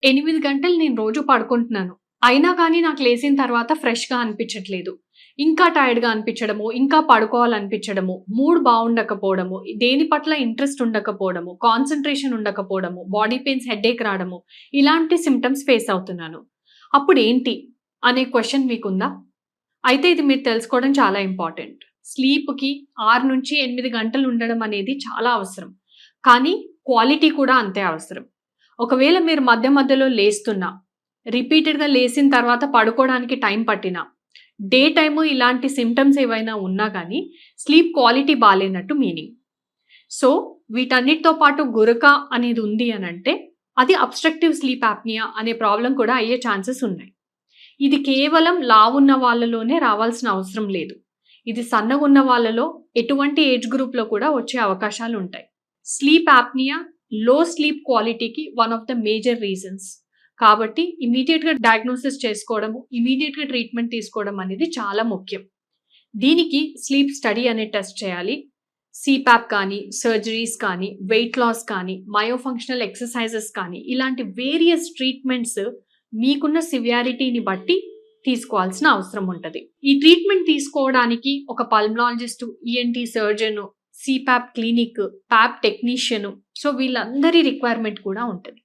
8 గంటలు నేను రోజు పడుకుంటున్నాను. అయినా కానీ నాకు లేసిన తర్వాత ఫ్రెష్‌గా అనిపించట్లేదు. ఇంకా టైర్డ్‌గా అనిపించడము, ఇంకా పడుకోవాలనిపించడము, మూడ్ బావుండకపోవడము, దేని పట్ల ఇంట్రెస్ట్ ఉండకపోవడము, కాన్సంట్రేషన్ ఉండకపోవడము, బాడీ పెయిన్స్, హెడేక్ రావడము, ఇలాంటి సింప్టమ్స్ ఫేస్ అవుతున్నాను. అప్పుడేంటి అనే క్వెషన్ మీకుందా? అయితే ఇది మీరు తెలుసుకోవడం చాలా ఇంపార్టెంట్. స్లీప్‌కి 6-8 గంటలు ఉండడం అనేది చాలా అవసరం. కానీ క్వాలిటీ కూడా అంతే అవసరం. ఒకవేళ మీరు మధ్య మధ్యలో లేస్తున్నా, రిపీటెడ్‌గా లేసిన తర్వాత పడుకోవడానికి టైం పట్టినా, డే టైము ఇలాంటి సింప్టమ్స్ ఏవైనా ఉన్నా గానీ, స్లీప్ క్వాలిటీ బాలేనట్టు మీనింగ్. సో, వీటన్నిటితో పాటు గురక అనేది ఉంది అనంటే, అది అబ్‌స్ట్రక్టివ్ స్లీప్ యాప్నియా అనే ప్రాబ్లమ్ కూడా అయ్యే ఛాన్సెస్ ఉన్నాయి. ఇది కేవలం లావున్న వాళ్ళలోనే రావాల్సిన అవసరం లేదు. ఇది సన్నగున్న వాళ్ళలో, ఎటువంటి ఏజ్ గ్రూప్‌లో కూడా వచ్చే అవకాశాలుంటాయి. స్లీప్ యాప్నియా లో స్లీప్ క్వాలిటీకి one of the major reasons. కాబట్టి ఇమ్మీడియేట్‌గా డయాగ్నోసిస్ చేసుకోవడము, ఇమ్మీడియేట్‌గా ట్రీట్మెంట్ తీసుకోవడం అనేది చాలా ముఖ్యం. దీనికి స్లీప్ స్టడీ అనే టెస్ట్ చేయాలి. సీపాప్ కానీ, సర్జరీస్ కానీ, వెయిట్ లాస్ కానీ, మయోఫంక్షనల్ ఎక్సర్‌సైజెస్ కానీ, ఇలాంటి వేరియస్ ట్రీట్మెంట్స్ మీకున్న సివియారిటీని బట్టి తీసుకోవాల్సిన అవసరం ఉంటది. ఈ ట్రీట్మెంట్ తీసుకోవడానికి ఒక pulmonologist, ENT surgeon, CPAP clinic, pop technician, so వీళ్ళందరి రిక్వైర్మెంట్ కూడా ఉంటది.